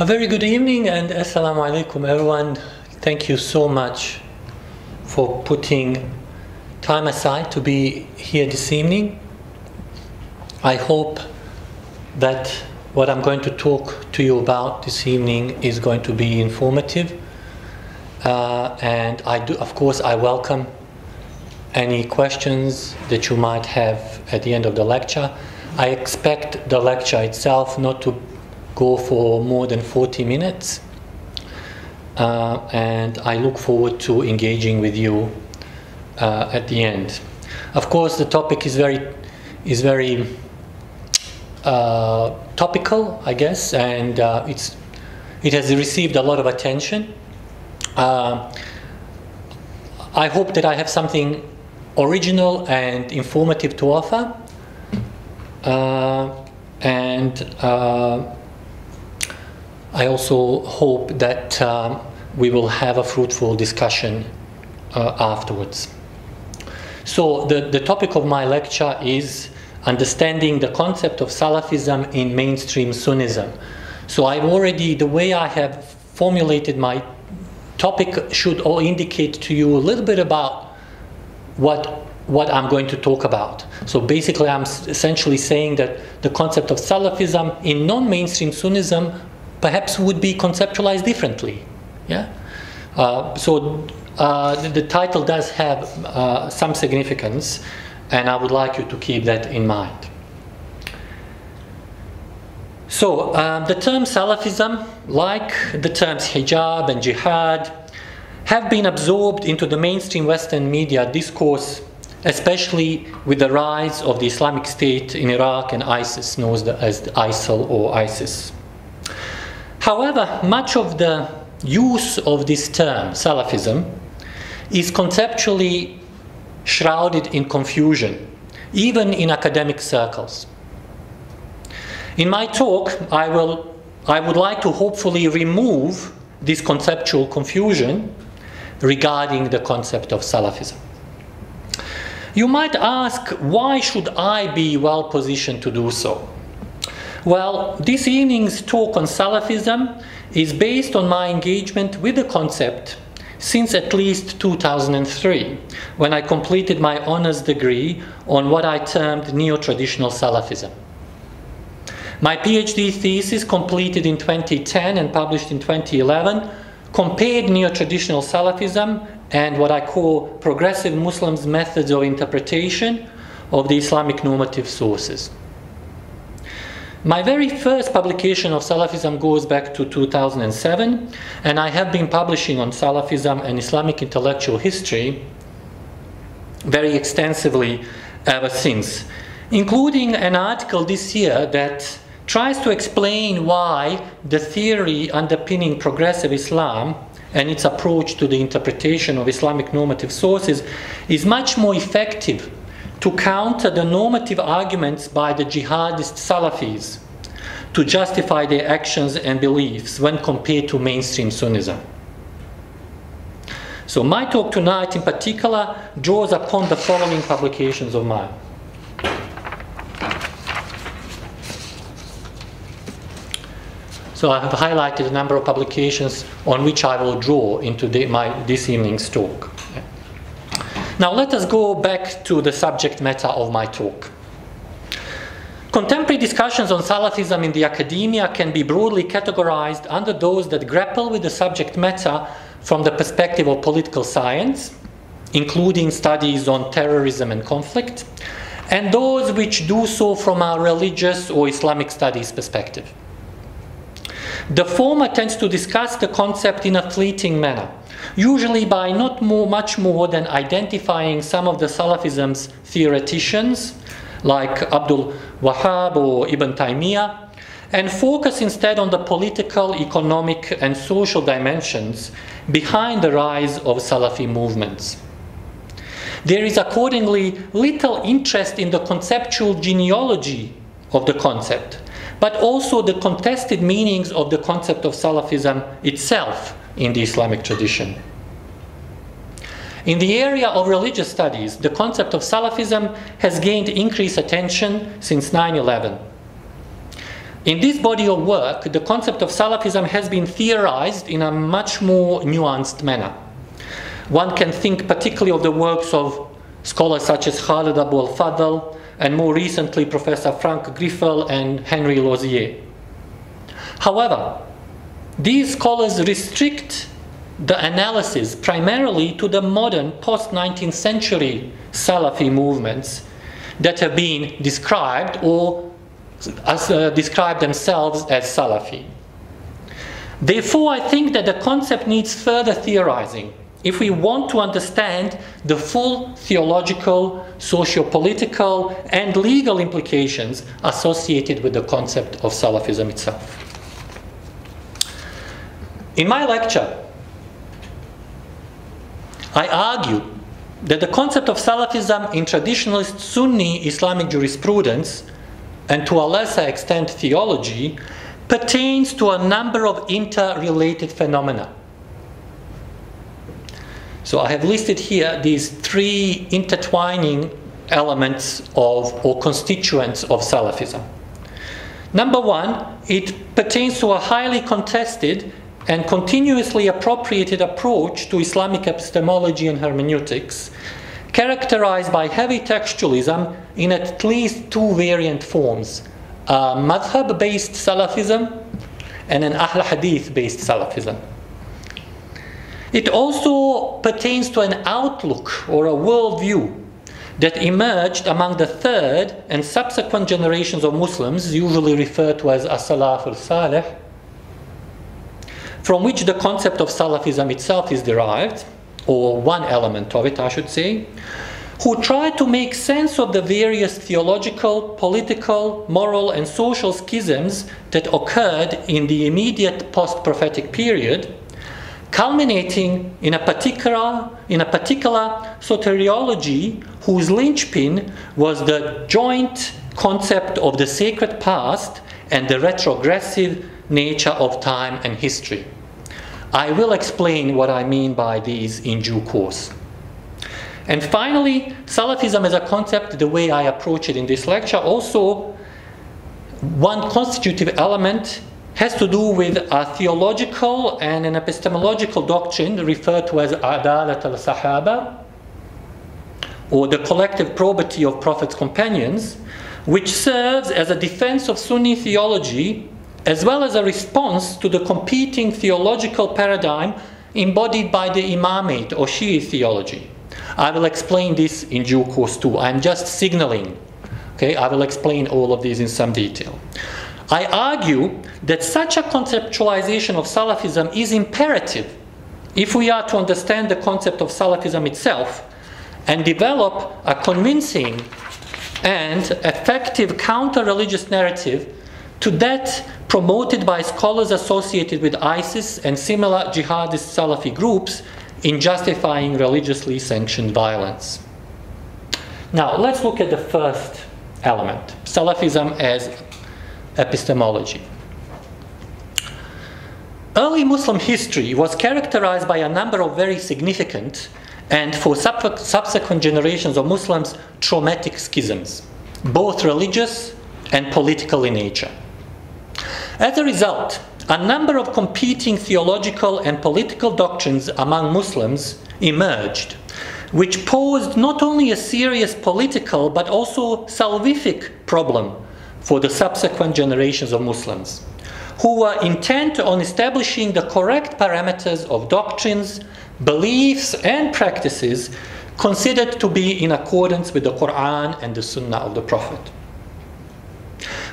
A very good evening and assalamu alaikum everyone. Thank you so much for putting time aside to be here this evening. I hope that what I'm going to talk to you about this evening is going to be informative, and of course I welcome any questions that you might have at the end of the lecture. I expect the lecture itself not to go for more than 40 minutes, and I look forward to engaging with you at the end. Of course, the topic is very topical, I guess, and it has received a lot of attention. I hope that I have something original and informative to offer, and I also hope that we will have a fruitful discussion afterwards. So the topic of my lecture is understanding the concept of Salafism in mainstream Sunnism. So the way I have formulated my topic should all indicate to you a little bit about what I'm going to talk about. So basically I'm essentially saying that the concept of Salafism in non-mainstream Sunnism perhaps would be conceptualized differently. Yeah. The title does have some significance, and I would like you to keep that in mind. So the term Salafism, like the terms hijab and jihad, have been absorbed into the mainstream Western media discourse, especially with the rise of the Islamic State in Iraq and ISIS, known as the ISIL or ISIS. However, much of the use of this term, Salafism, is conceptually shrouded in confusion, even in academic circles. In my talk, I would like to hopefully remove this conceptual confusion regarding the concept of Salafism. You might ask, why should I be well positioned to do so? Well, this evening's talk on Salafism is based on my engagement with the concept since at least 2003, when I completed my honors degree on what I termed neo-traditional Salafism. My PhD thesis, completed in 2010 and published in 2011, compared neo-traditional Salafism and what I call progressive Muslims' methods of interpretation of the Islamic normative sources. My very first publication of Salafism goes back to 2007, and I have been publishing on Salafism and Islamic intellectual history very extensively ever since, including an article this year that tries to explain why the theory underpinning progressive Islam and its approach to the interpretation of Islamic normative sources is much more effective to counter the normative arguments by the jihadist Salafis to justify their actions and beliefs when compared to mainstream Sunnism. So my talk tonight in particular draws upon the following publications of mine. So I have highlighted a number of publications on which I will draw into this evening's talk. Now let us go back to the subject matter of my talk. Contemporary discussions on Salafism in the academia can be broadly categorized under those that grapple with the subject matter from the perspective of political science, including studies on terrorism and conflict, and those which do so from a religious or Islamic studies perspective. The former tends to discuss the concept in a fleeting manner, usually by not much more than identifying some of the Salafism's theoreticians, like Abdul Wahhab or Ibn Taymiyyah, and focus instead on the political, economic, and social dimensions behind the rise of Salafi movements. There is accordingly little interest in the conceptual genealogy of the concept, but also the contested meanings of the concept of Salafism itself in the Islamic tradition. In the area of religious studies, the concept of Salafism has gained increased attention since 9/11. In this body of work, the concept of Salafism has been theorized in a much more nuanced manner. One can think particularly of the works of scholars such as Khalid Abu al-Fadl, and more recently Professor Frank Griffel and Henry Lozier. However, these scholars restrict the analysis primarily to the modern post-19th century Salafi movements that have been described or describe themselves as Salafi. Therefore, I think that the concept needs further theorizing if we want to understand the full theological, socio-political, and legal implications associated with the concept of Salafism itself. In my lecture, I argue that the concept of Salafism in traditionalist Sunni Islamic jurisprudence, and to a lesser extent theology, pertains to a number of interrelated phenomena. So I have listed here these three intertwining elements of, or constituents of Salafism. Number one, it pertains to a highly contested and continuously appropriated approach to Islamic epistemology and hermeneutics, characterized by heavy textualism in at least two variant forms: madhhab-based Salafism and an ahl-al-hadith based Salafism. It also pertains to an outlook or a worldview that emerged among the third and subsequent generations of Muslims, usually referred to as as-salaf as-salih, from which the concept of Salafism itself is derived, or one element of it, I should say, who tried to make sense of the various theological, political, moral, and social schisms that occurred in the immediate post-prophetic period, culminating in a particular soteriology whose linchpin was the joint concept of the sacred past and the retrogressive nature of time and history. I will explain what I mean by these in due course. And finally, Salafism as a concept, the way I approach it in this lecture, also one constitutive element has to do with a theological and an epistemological doctrine referred to as ahl-al-hadith, or the collective probity of Prophet's companions, which serves as a defense of Sunni theology as well as a response to the competing theological paradigm embodied by the Imamate or Shi'i theology. I will explain this in due course too. I'm just signaling. Okay, I will explain all of these in some detail. I argue that such a conceptualization of Salafism is imperative if we are to understand the concept of Salafism itself and develop a convincing and effective counter-religious narrative to that promoted by scholars associated with ISIS and similar jihadist Salafi groups in justifying religiously sanctioned violence. Now, let's look at the first element, Salafism as epistemology. Early Muslim history was characterized by a number of very significant and, for subsequent generations of Muslims, traumatic schisms, both religious and political in nature. As a result, a number of competing theological and political doctrines among Muslims emerged, which posed not only a serious political but also salvific problem for the subsequent generations of Muslims, who were intent on establishing the correct parameters of doctrines, beliefs, and practices considered to be in accordance with the Quran and the Sunnah of the Prophet.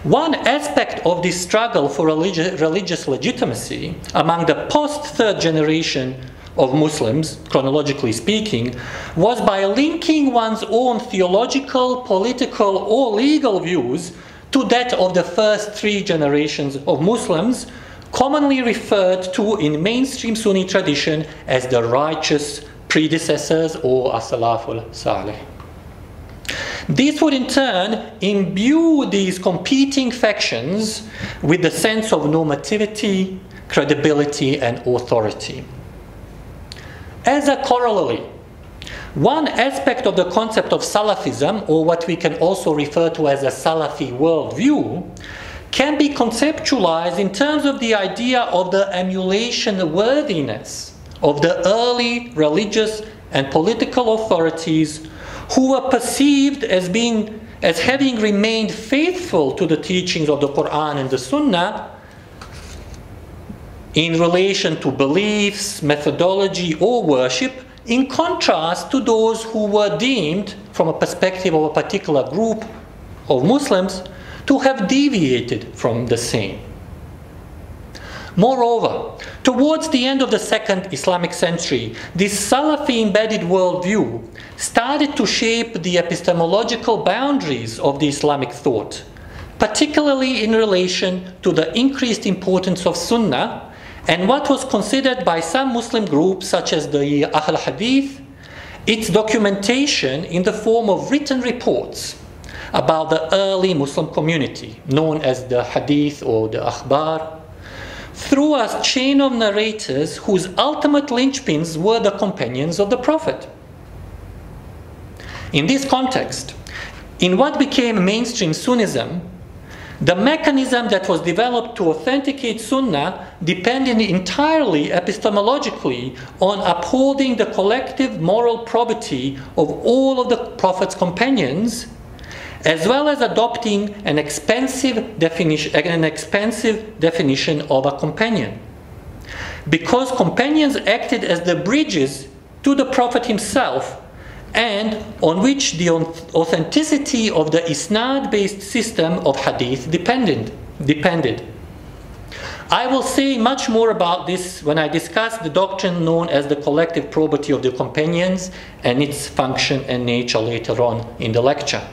One aspect of this struggle for religious legitimacy among the post-third generation of Muslims, chronologically speaking, was by linking one's own theological, political, or legal views to that of the first three generations of Muslims, commonly referred to in mainstream Sunni tradition as the righteous predecessors or as-salaf as-salih. This would in turn imbue these competing factions with the sense of normativity, credibility, and authority. As a corollary, one aspect of the concept of Salafism, or what we can also refer to as a Salafi worldview, can be conceptualized in terms of the idea of the emulation worthiness of the early religious and political authorities who were perceived as having remained faithful to the teachings of the Quran and the Sunnah in relation to beliefs, methodology, or worship, in contrast to those who were deemed, from a perspective of a particular group of Muslims, to have deviated from the same. Moreover, towards the end of the second Islamic century, this Salafi embedded worldview started to shape the epistemological boundaries of the Islamic thought, particularly in relation to the increased importance of Sunnah and what was considered by some Muslim groups, such as the ahl-al-hadith, its documentation in the form of written reports about the early Muslim community, known as the hadith or the akhbar, through a chain of narrators whose ultimate linchpins were the companions of the Prophet. In this context, in what became mainstream Sunnism, the mechanism that was developed to authenticate Sunnah depended entirely epistemologically on upholding the collective moral probity of all of the Prophet's companions, as well as adopting an expansive definition of a companion. Because companions acted as the bridges to the Prophet himself, and on which the authenticity of the isnad-based system of hadith depended. I will say much more about this when I discuss the doctrine known as the collective probity of the companions and its function and nature later on in the lecture.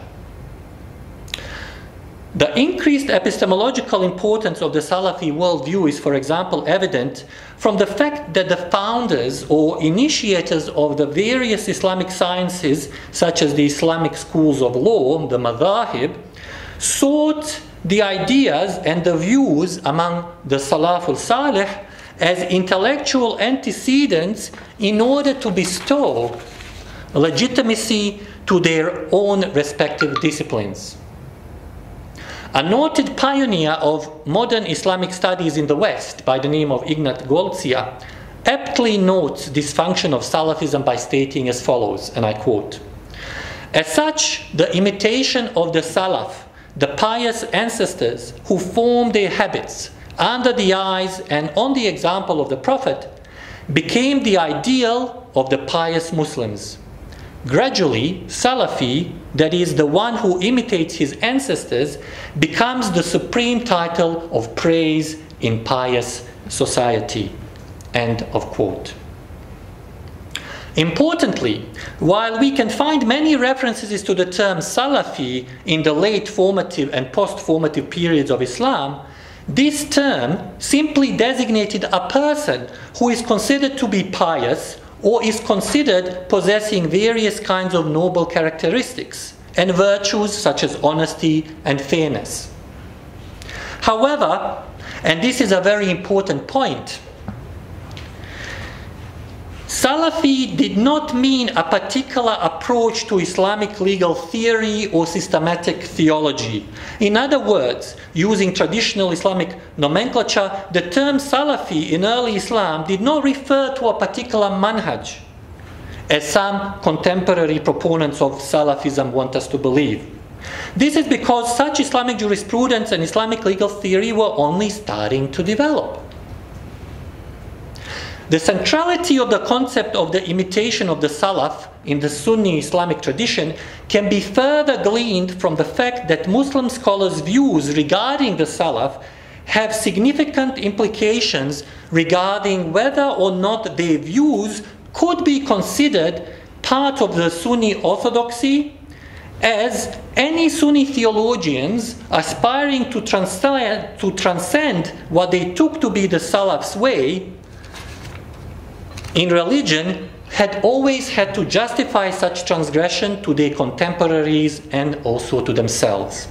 The increased epistemological importance of the Salafi worldview is, for example, evident from the fact that the founders or initiators of the various Islamic sciences, such as the Islamic schools of law, the madhhab, sought the ideas and the views among the salaf as-salih as intellectual antecedents in order to bestow legitimacy to their own respective disciplines. A noted pioneer of modern Islamic studies in the West by the name of Ignat Goltzia aptly notes this function of Salafism by stating as follows, and I quote, "As such, the imitation of the Salaf, the pious ancestors who formed their habits under the eyes and on the example of the Prophet, became the ideal of the pious Muslims. Gradually, Salafi, that is the one who imitates his ancestors, becomes the supreme title of praise in pious society." End of quote. Importantly, while we can find many references to the term Salafi in the late formative and post-formative periods of Islam, this term simply designated a person who is considered to be pious or is considered possessing various kinds of noble characteristics and virtues such as honesty and fairness. However, and this is a very important point, Salafi did not mean a particular approach to Islamic legal theory or systematic theology. In other words, using traditional Islamic nomenclature, the term Salafi in early Islam did not refer to a particular manhaj, as some contemporary proponents of Salafism want us to believe. This is because such Islamic jurisprudence and Islamic legal theory were only starting to develop. The centrality of the concept of the imitation of the Salaf in the Sunni Islamic tradition can be further gleaned from the fact that Muslim scholars' views regarding the Salaf have significant implications regarding whether or not their views could be considered part of the Sunni orthodoxy, as any Sunni theologians aspiring to transcend what they took to be the Salaf's way in religion had always had to justify such transgression to their contemporaries and also to themselves.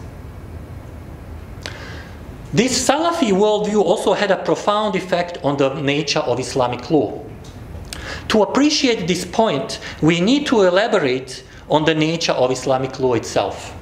This Salafi worldview also had a profound effect on the nature of Islamic law. To appreciate this point, we need to elaborate on the nature of Islamic law itself.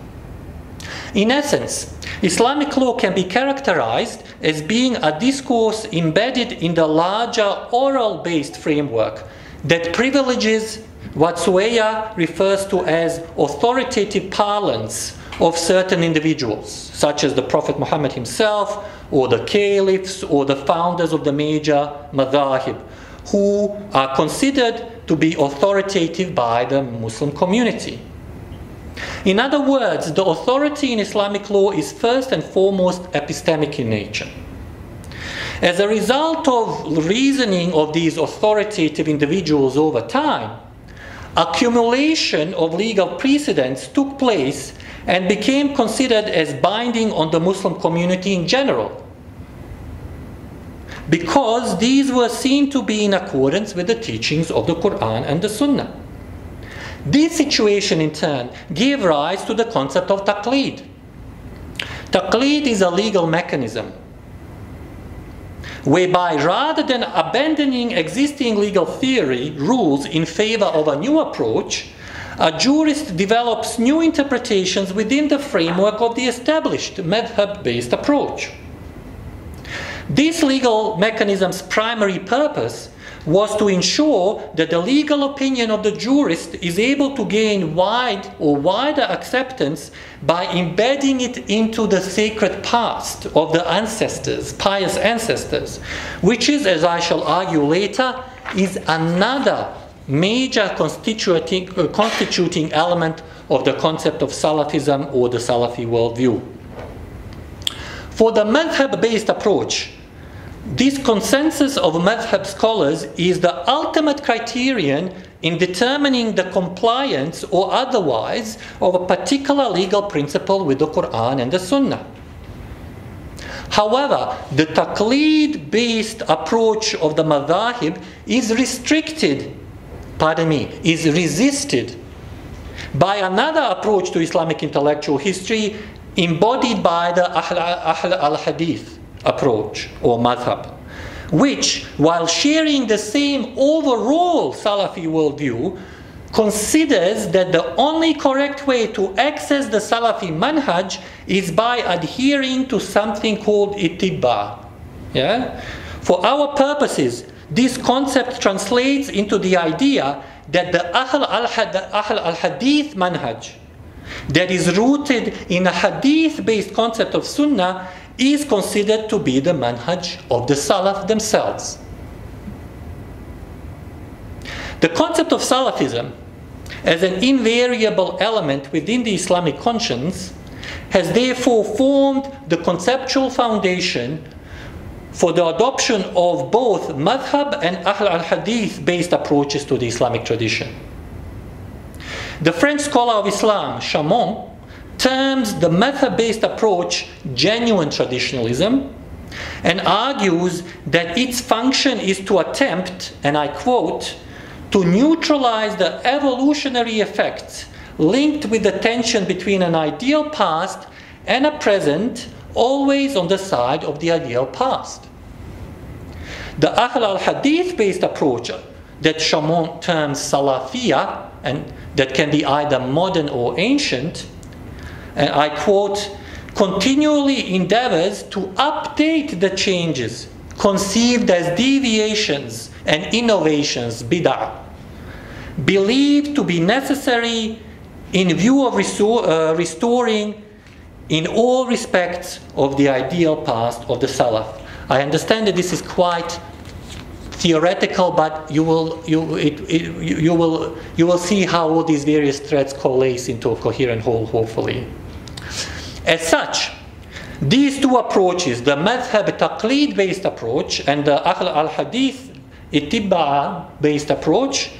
In essence, Islamic law can be characterized as being a discourse embedded in the larger oral-based framework that privileges what Sueya refers to as authoritative parlance of certain individuals, such as the Prophet Muhammad himself, or the caliphs, or the founders of the major madhhab, who are considered to be authoritative by the Muslim community. In other words, the authority in Islamic law is first and foremost epistemic in nature. As a result of reasoning of these authoritative individuals over time, accumulation of legal precedents took place and became considered as binding on the Muslim community in general, because these were seen to be in accordance with the teachings of the Quran and the Sunnah. This situation, in turn, gave rise to the concept of taqlid. Taqlid is a legal mechanism whereby, rather than abandoning existing legal theory rules in favor of a new approach, a jurist develops new interpretations within the framework of the established madhhab-based approach. This legal mechanism's primary purpose was to ensure that the legal opinion of the jurist is able to gain wider acceptance by embedding it into the sacred past of the ancestors, pious ancestors, which is, as I shall argue later, is another major constituting element of the concept of Salafism or the Salafi worldview. For the madhhab-based approach, this consensus of madhhab scholars is the ultimate criterion in determining the compliance or otherwise of a particular legal principle with the Quran and the Sunnah. However, the taqlid-based approach of the madhahib is resisted by another approach to Islamic intellectual history embodied by the ahl-al-hadith approach or madhhab, which, while sharing the same overall Salafi worldview, considers that the only correct way to access the Salafi manhaj is by adhering to something called ittiba. Yeah? For our purposes, this concept translates into the idea that the ahl-al-hadith manhaj that is rooted in a hadith-based concept of sunnah is considered to be the manhaj of the salaf themselves. The concept of Salafism as an invariable element within the Islamic conscience has therefore formed the conceptual foundation for the adoption of both madhhab and ahl-al-hadith based approaches to the Islamic tradition. The French scholar of Islam, Chamon, terms the madhhab-based approach genuine traditionalism and argues that its function is to attempt, and I quote, to neutralize the evolutionary effects linked with the tension between an ideal past and a present, always on the side of the ideal past. The ahl-al-hadith based approach that Chamon terms salafiyah, and that can be either modern or ancient, and I quote, continually endeavors to update the changes conceived as deviations and innovations, bid'ah, believed to be necessary in view of restoring in all respects of the ideal past of the Salaf. I understand that this is quite theoretical, but you will see how all these various threads coalesce into a coherent whole, hopefully. As such, these two approaches, the madhhab taqlid based approach and the ahl-al-hadith ittiba based approach,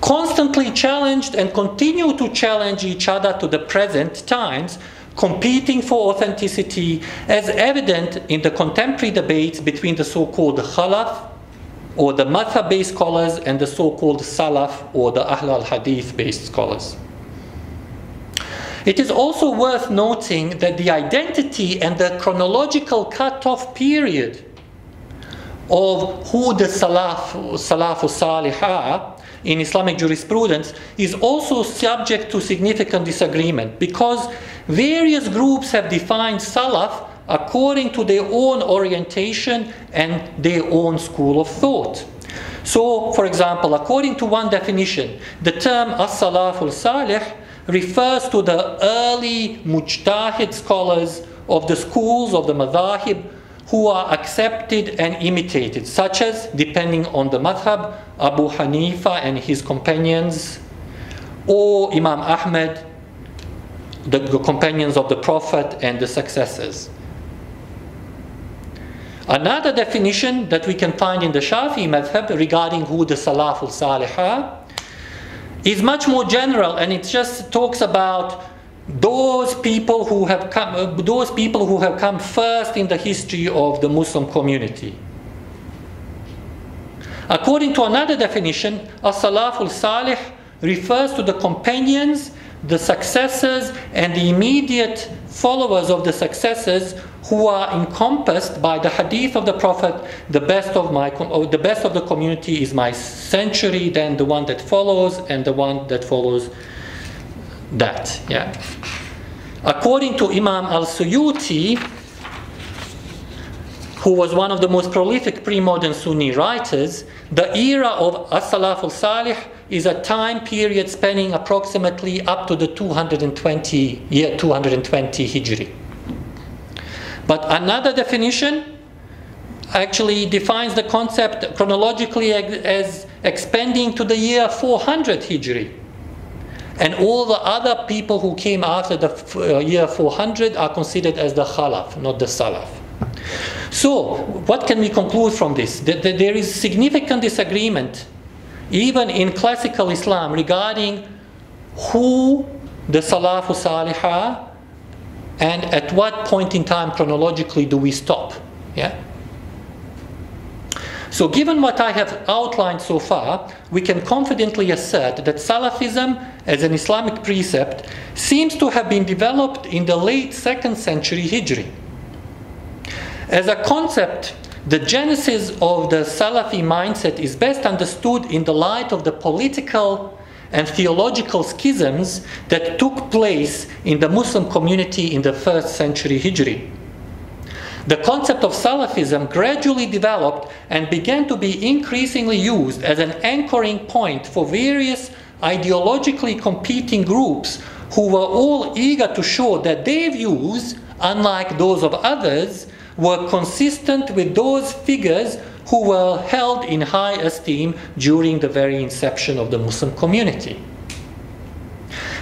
constantly challenged and continue to challenge each other to the present times, competing for authenticity, as evident in the contemporary debates between the so-called khalaf or the madhhab based scholars and the so-called salaf or the ahl-al-hadith based scholars. It is also worth noting that the identity and the chronological cut-off period of who the salaf or salih are in Islamic jurisprudence is also subject to significant disagreement, because various groups have defined salaf according to their own orientation and their own school of thought. So, for example, according to one definition, the term as-salaf as-salih refers to the early mujtahid scholars of the schools of the madhhab who are accepted and imitated, such as, depending on the madhhab, Abu Hanifa and his companions, or Imam Ahmed, the companions of the Prophet and the successors. Another definition that we can find in the Shafi'i madhhab regarding who the salaf al-salih are is much more general, and it just talks about those people who have come first in the history of the Muslim community. According to another definition, as-salaf al-salih refers to the companions, the successors, and the immediate followers of the successors who are encompassed by the hadith of the Prophet. The best of the community is my century, then the one that follows, and the one that follows that. Yeah. According to Imam al-Suyuti, who was one of the most prolific pre-modern Sunni writers, the era of as-salaf al-salih is a time period spanning approximately up to the 220 Hijri. But another definition actually defines the concept chronologically as expanding to the year 400 Hijri. And all the other people who came after the year 400 are considered as the Khalaf, not the Salaf. So, what can we conclude from this? That there is significant disagreement, even in classical Islam, regarding who the Salaf al-Salih are and at what point in time chronologically do we stop. Yeah? So given what I have outlined so far, we can confidently assert that Salafism as an Islamic precept seems to have been developed in the late 2nd century Hijri. As a concept, the genesis of the Salafi mindset is best understood in the light of the political and theological schisms that took place in the Muslim community in the 1st century Hijri. The concept of Salafism gradually developed and began to be increasingly used as an anchoring point for various ideologically competing groups who were all eager to show that their views, unlike those of others, were consistent with those figures who were held in high esteem during the very inception of the Muslim community.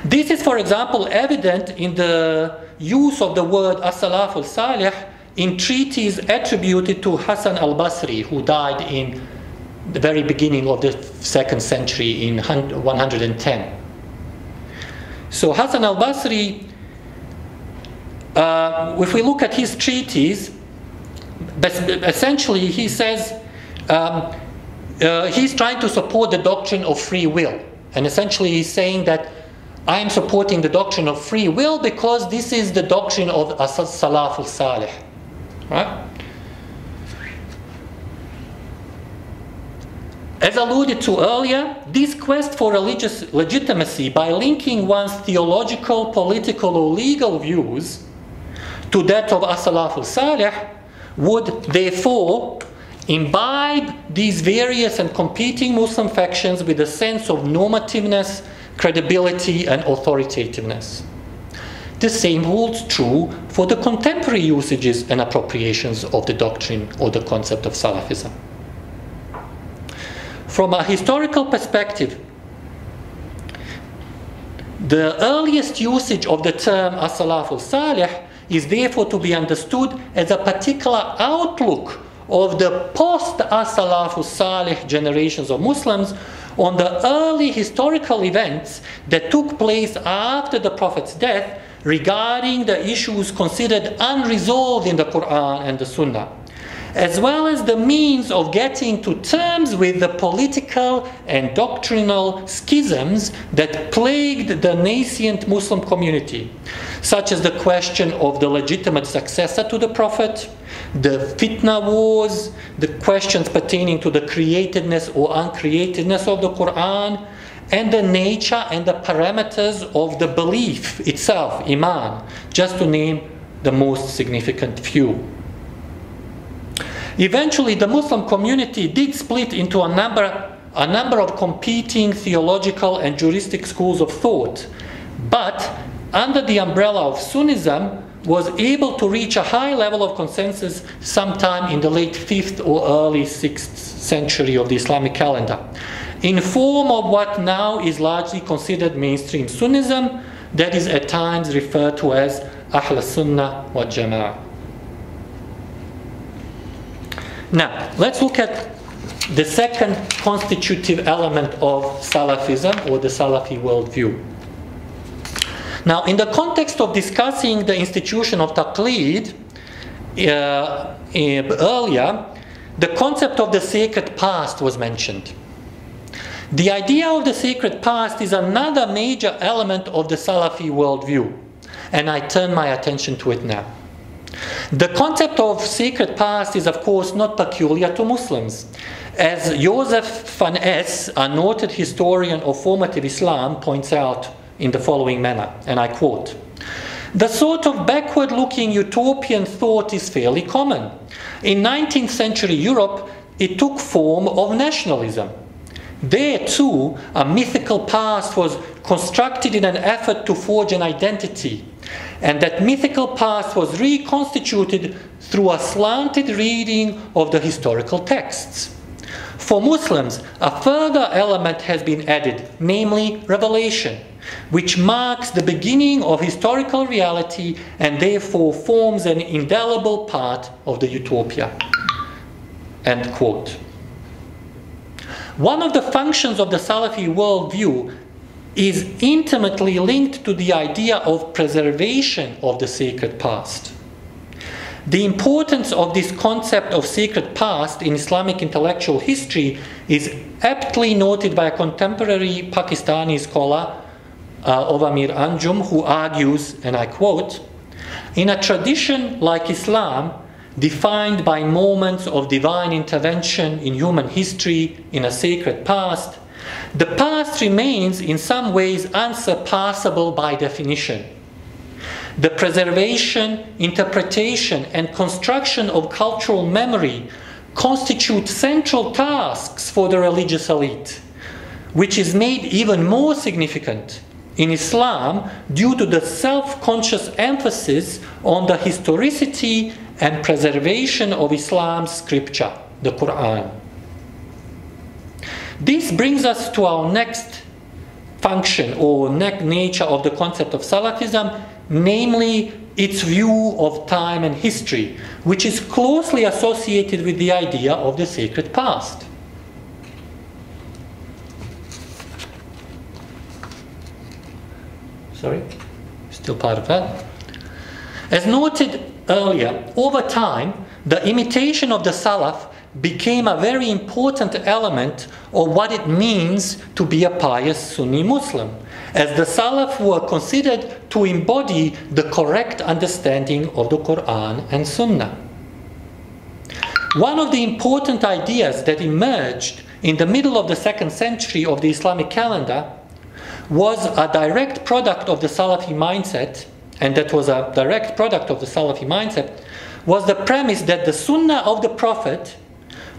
This is, for example, evident in the use of the word as-salaf al-salih in treaties attributed to Hassan al-Basri, who died in the very beginning of the 2nd century in 110. So Hassan al-Basri, if we look at his treatise, essentially he says he's trying to support the doctrine of free will. And essentially he's saying that I'm supporting the doctrine of free will because this is the doctrine of as-salaf al-salih. Right? As alluded to earlier, this quest for religious legitimacy by linking one's theological, political, or legal views to that of as-salaf al-salih would therefore imbibe these various and competing Muslim factions with a sense of normativeness, credibility, and authoritativeness. The same holds true for the contemporary usages and appropriations of the doctrine or the concept of Salafism. From a historical perspective, the earliest usage of the term as-salaf al-salih is therefore to be understood as a particular outlook of the post-as-salaf al-salih generations of Muslims on the early historical events that took place after the Prophet's death regarding the issues considered unresolved in the Quran and the Sunnah, as well as the means of getting to terms with the political and doctrinal schisms that plagued the nascent Muslim community, such as the question of the legitimate successor to the Prophet, the fitna wars, the questions pertaining to the createdness or uncreatedness of the Quran, and the nature and the parameters of the belief itself, iman, just to name the most significant few. Eventually, the Muslim community did split into a number of competing theological and juristic schools of thought, but under the umbrella of Sunnism, was able to reach a high level of consensus sometime in the late 5th or early 6th century of the Islamic calendar, in form of what now is largely considered mainstream Sunnism, that is at times referred to as ahl-sunnah wal jama'ah. Now, let's look at the second constitutive element of Salafism, or the Salafi worldview. Now, in the context of discussing the institution of taqlid earlier, the concept of the sacred past was mentioned. The idea of the sacred past is another major element of the Salafi worldview, and I turn my attention to it now. The concept of sacred past is, of course, not peculiar to Muslims. As Joseph van Es, a noted historian of formative Islam, points out in the following manner, and I quote, "The sort of backward-looking utopian thought is fairly common. In 19th century Europe, it took form of nationalism. There, too, a mythical past was constructed in an effort to forge an identity, and that mythical past was reconstituted through a slanted reading of the historical texts. For Muslims, a further element has been added, namely revelation, which marks the beginning of historical reality and therefore forms an indelible part of the utopia." End quote. One of the functions of the Salafi worldview is intimately linked to the idea of preservation of the sacred past. The importance of this concept of sacred past in Islamic intellectual history is aptly noted by a contemporary Pakistani scholar, Ovamir Anjum, who argues, and I quote, "In a tradition like Islam, defined by moments of divine intervention in human history in a sacred past, the past remains in some ways unsurpassable by definition. The preservation, interpretation, and construction of cultural memory constitute central tasks for the religious elite, which is made even more significant in Islam due to the self-conscious emphasis on the historicity and preservation of Islam's scripture, the Quran." This brings us to our next function or nature of the concept of Salafism, namely its view of time and history, which is closely associated with the idea of the sacred past. Sorry, still part of that. As noted earlier, over time, the imitation of the Salaf became a very important element of what it means to be a pious Sunni Muslim, as the Salaf were considered to embody the correct understanding of the Quran and Sunnah. One of the important ideas that emerged in the middle of the 2nd century of the Islamic calendar was a direct product of the Salafi mindset, and that was a direct product of the Salafi mindset, was the premise that the Sunnah of the Prophet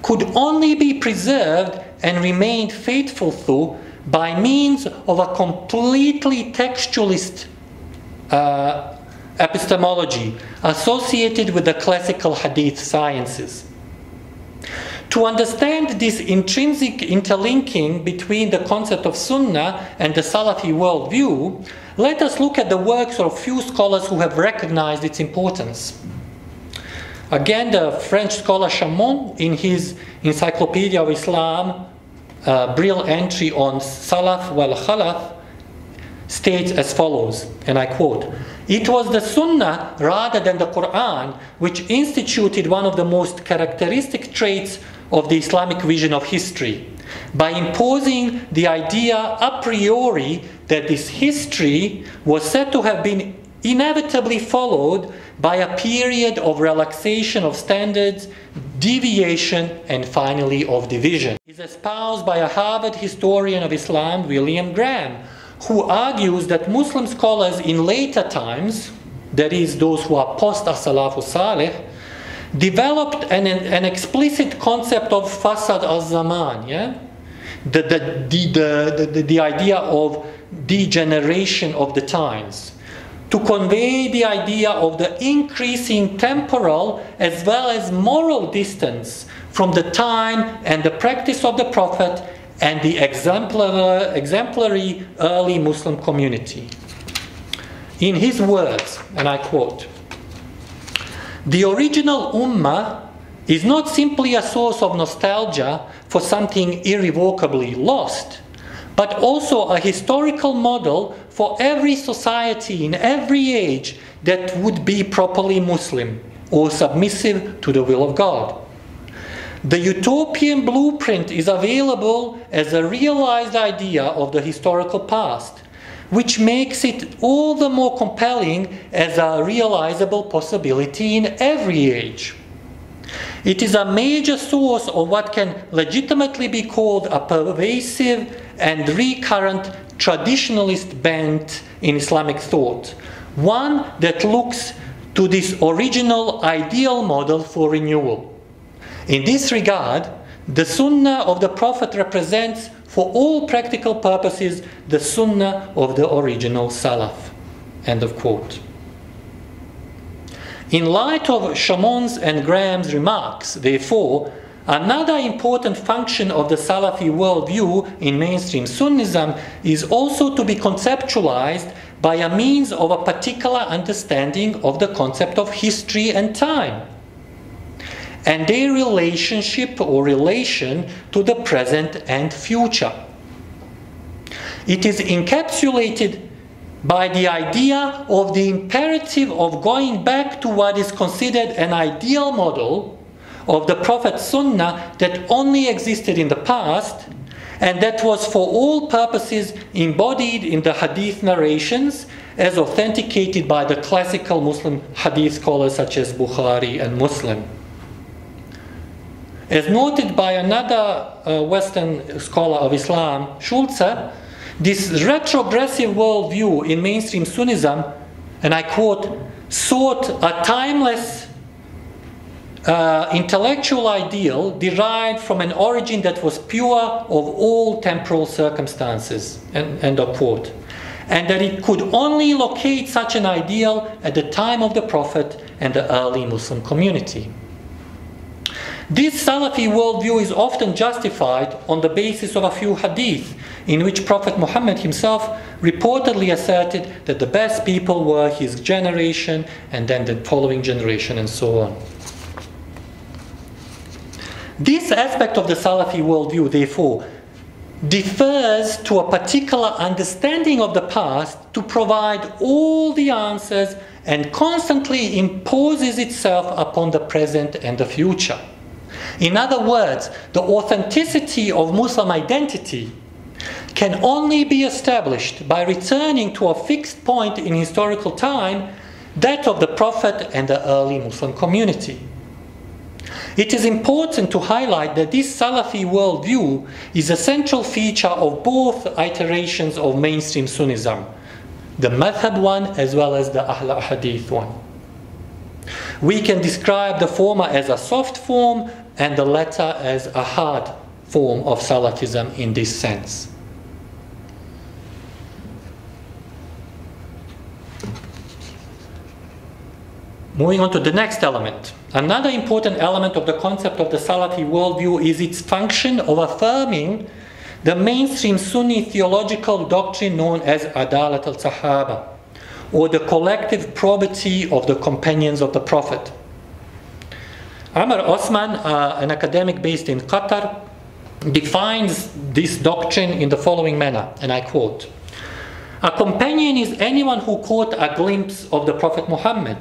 could only be preserved and remained faithful to by means of a completely textualist epistemology associated with the classical hadith sciences. To understand this intrinsic interlinking between the concept of Sunnah and the Salafi worldview, let us look at the works of a few scholars who have recognized its importance. Again, the French scholar Chamon, in his Encyclopedia of Islam, Brill entry on Salaf wal Khalaf, states as follows, and I quote, "It was the Sunnah rather than the Quran which instituted one of the most characteristic traits of the Islamic vision of history, by imposing the idea a priori that this history was said to have been inevitably followed by a period of relaxation of standards, deviation, and finally of division. It is espoused by a Harvard historian of Islam, William Graham, who argues that Muslim scholars in later times, that is, those who are post as-salaf as-salih, developed an explicit concept of fasad al-zaman, yeah? The idea of degeneration of the times, to convey the idea of the increasing temporal as well as moral distance from the time and the practice of the Prophet and the exemplary early Muslim community. In his words, and I quote, "The original Ummah is not simply a source of nostalgia for something irrevocably lost, but also a historical model for every society in every age that would be properly Muslim or submissive to the will of God. The utopian blueprint is available as a realized idea of the historical past, which makes it all the more compelling as a realizable possibility in every age. It is a major source of what can legitimately be called a pervasive and recurrent traditionalist bent in Islamic thought, one that looks to this original ideal model for renewal. In this regard, the Sunnah of the Prophet represents, for all practical purposes, the Sunnah of the original Salaf." End of quote. In light of Chamon's and Graham's remarks, therefore, another important function of the Salafi worldview in mainstream Sunnism is also to be conceptualized by a means of a particular understanding of the concept of history and time, and their relationship or relation to the present and future. It is encapsulated by the idea of the imperative of going back to what is considered an ideal model of the Prophet's Sunnah that only existed in the past and that was for all purposes embodied in the Hadith narrations as authenticated by the classical Muslim Hadith scholars such as Bukhari and Muslim. As noted by another Western scholar of Islam, Schulze, this retrogressive worldview in mainstream Sunnism, and I quote, sought a timeless intellectual ideal derived from an origin that was pure of all temporal circumstances, end of quote, and that it could only locate such an ideal at the time of the Prophet and the early Muslim community. This Salafi worldview is often justified on the basis of a few hadith in which Prophet Muhammad himself reportedly asserted that the best people were his generation and then the following generation and so on. This aspect of the Salafi worldview, therefore, differs to a particular understanding of the past to provide all the answers and constantly imposes itself upon the present and the future. In other words, the authenticity of Muslim identity can only be established by returning to a fixed point in historical time, that of the Prophet and the early Muslim community. It is important to highlight that this Salafi worldview is a central feature of both iterations of mainstream Sunnism, the madhhab one as well as the ahl-al-hadith one. We can describe the former as a soft form and the latter as a hard form of Salafism in this sense. Moving on to the next element. Another important element of the concept of the Salafi worldview is its function of affirming the mainstream Sunni theological doctrine known as adalat al-sahaba, or the collective probity of the companions of the Prophet. Amr Osman, an academic based in Qatar, defines this doctrine in the following manner, and I quote, "A companion is anyone who caught a glimpse of the Prophet Muhammad.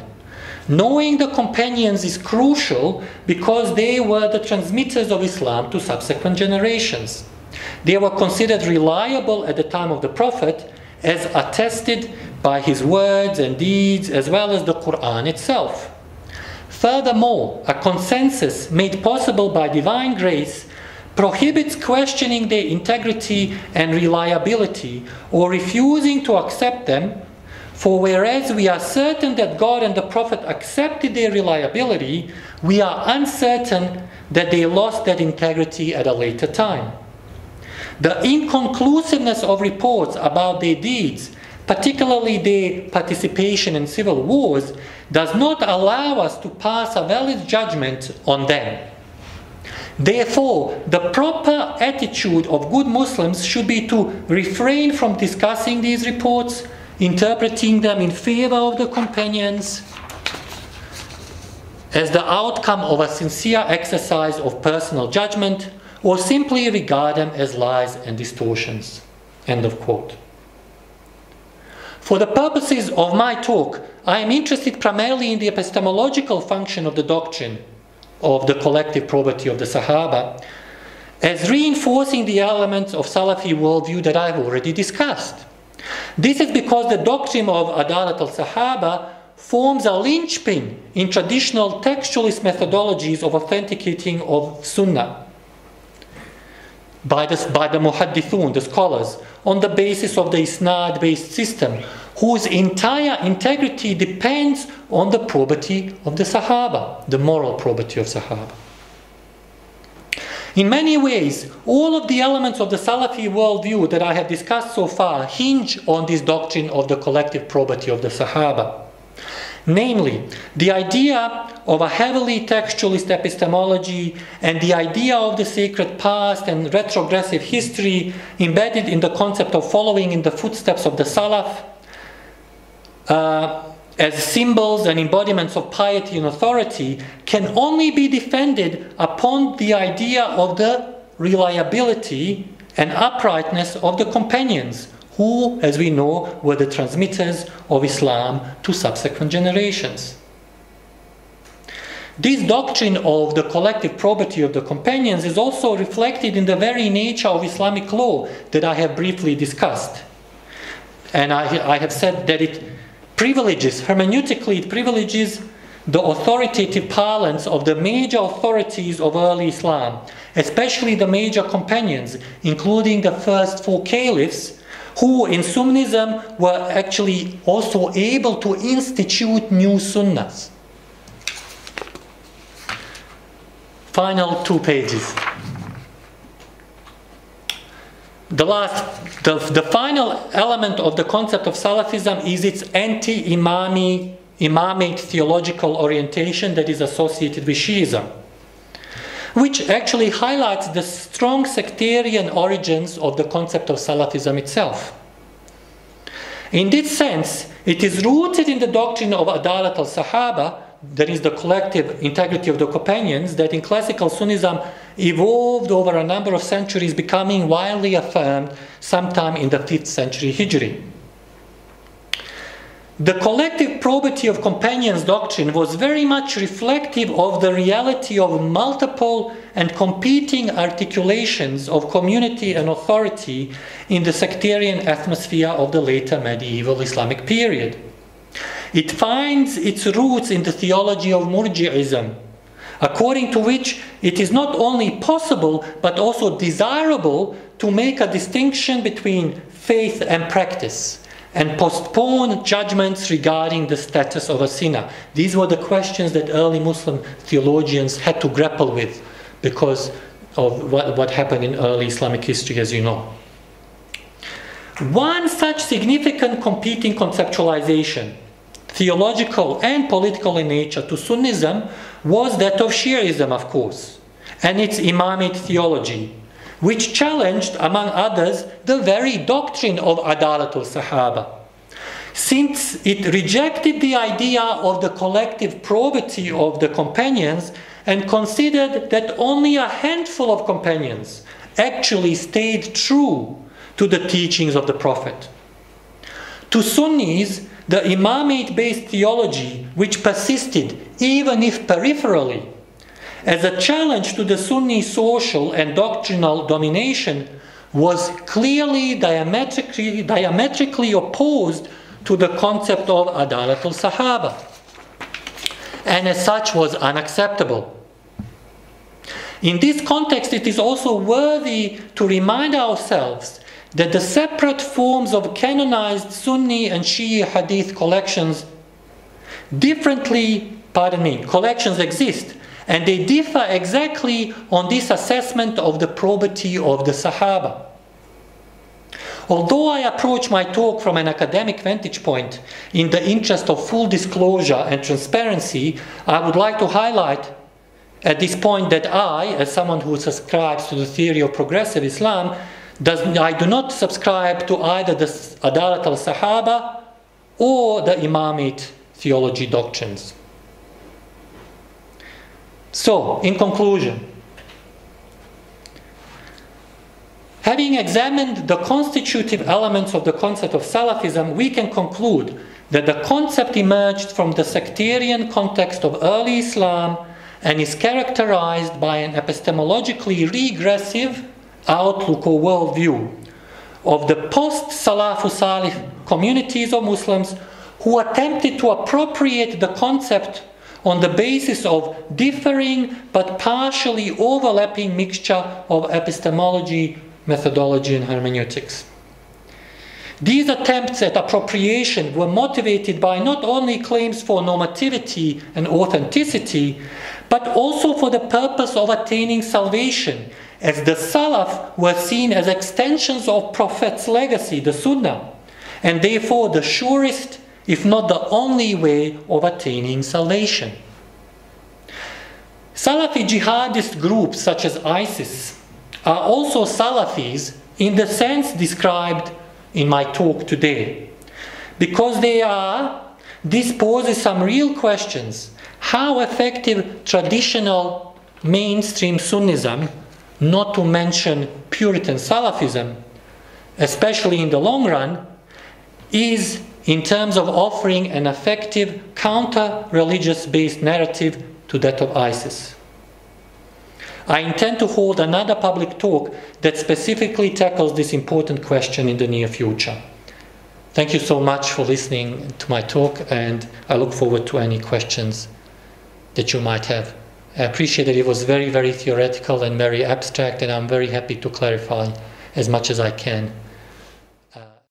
Knowing the companions is crucial because they were the transmitters of Islam to subsequent generations. They were considered reliable at the time of the Prophet, as attested by his words and deeds as well as the Quran itself. Furthermore, a consensus made possible by divine grace prohibits questioning their integrity and reliability or refusing to accept them, for whereas we are certain that God and the Prophet accepted their reliability, we are uncertain that they lost that integrity at a later time. The inconclusiveness of reports about their deeds, particularly their participation in civil wars, does not allow us to pass a valid judgment on them. Therefore, the proper attitude of good Muslims should be to refrain from discussing these reports, interpreting them in favor of the companions as the outcome of a sincere exercise of personal judgment, or simply regard them as lies and distortions." End of quote. For the purposes of my talk, I am interested primarily in the epistemological function of the doctrine of the collective probity of the Sahaba, as reinforcing the elements of Salafi worldview that I've already discussed. This is because the doctrine of Adalat al-Sahaba forms a linchpin in traditional textualist methodologies of authenticating of Sunnah by the muhaddithun, the scholars, on the basis of the isnad-based system, whose entire integrity depends on the probity of the Sahaba, the moral probity of Sahaba. In many ways, all of the elements of the Salafi worldview that I have discussed so far hinge on this doctrine of the collective probity of the Sahaba. Namely, the idea of a heavily textualist epistemology and the idea of the sacred past and retrogressive history embedded in the concept of following in the footsteps of the salaf as symbols and embodiments of piety and authority can only be defended upon the idea of the reliability and uprightness of the companions, who, as we know, were the transmitters of Islam to subsequent generations. This doctrine of the collective probity of the companions is also reflected in the very nature of Islamic law that I have briefly discussed. And I have said that it privileges, hermeneutically, it privileges the authoritative parlance of the major authorities of early Islam, especially the major companions, including the first four caliphs, who in Sunnism were actually also able to institute new sunnahs. Final 2 pages. The final element of the concept of Salafism is its anti-imamate theological orientation that is associated with Shiism, which actually highlights the strong sectarian origins of the concept of Salafism itself. In this sense, it is rooted in the doctrine of Adalat al-Sahaba, that is the collective integrity of the companions, that in classical Sunnism evolved over a number of centuries, becoming widely affirmed sometime in the 5th century Hijri. The collective probity of companions doctrine was very much reflective of the reality of multiple and competing articulations of community and authority in the sectarian atmosphere of the later medieval Islamic period. It finds its roots in the theology of Murji'ism, according to which it is not only possible but also desirable to make a distinction between faith and practice, and postpone judgments regarding the status of a sinner. These were the questions that early Muslim theologians had to grapple with because of what happened in early Islamic history, as you know. One such significant competing conceptualization, theological and political in nature, to Sunnism was that of Shi'ism, of course, and its imamate theology, which challenged, among others, the very doctrine of Adalat al-Sahaba, since it rejected the idea of the collective probity of the companions and considered that only a handful of companions actually stayed true to the teachings of the Prophet. To Sunnis, the imamate-based theology, which persisted, even if peripherally, as a challenge to the Sunni social and doctrinal domination, was clearly diametrically opposed to the concept of adalat al-sahaba, and as such was unacceptable. In this context, it is also worthy to remind ourselves that the separate forms of canonized Sunni and Shia hadith collections collections exist, and they differ exactly on this assessment of the probity of the Sahaba. Although I approach my talk from an academic vantage point in the interest of full disclosure and transparency, I would like to highlight at this point that I, as someone who subscribes to the theory of progressive Islam, I do not subscribe to either the Adalat al-Sahaba or the Imamate theology doctrines. So, in conclusion, having examined the constitutive elements of the concept of Salafism, we can conclude that the concept emerged from the sectarian context of early Islam and is characterized by an epistemologically regressive outlook or worldview of the post-salaf as-salih communities of Muslims who attempted to appropriate the concept on the basis of differing but partially overlapping mixture of epistemology, methodology, and hermeneutics. These attempts at appropriation were motivated by not only claims for normativity and authenticity, but also for the purpose of attaining salvation, as the salaf were seen as extensions of Prophet's legacy, the Sunnah, and therefore the surest, if not the only way of attaining salvation. Salafi jihadist groups such as ISIS are also Salafis in the sense described in my talk today. Because this poses some real questions. How effective traditional mainstream Sunnism, not to mention Puritan Salafism, especially in the long run, is in terms of offering an effective counter-religious based narrative to that of ISIS. I intend to hold another public talk that specifically tackles this important question in the near future. Thank you so much for listening to my talk, and I look forward to any questions that you might have. I appreciate that it was very, very theoretical and very abstract, and I'm very happy to clarify as much as I can.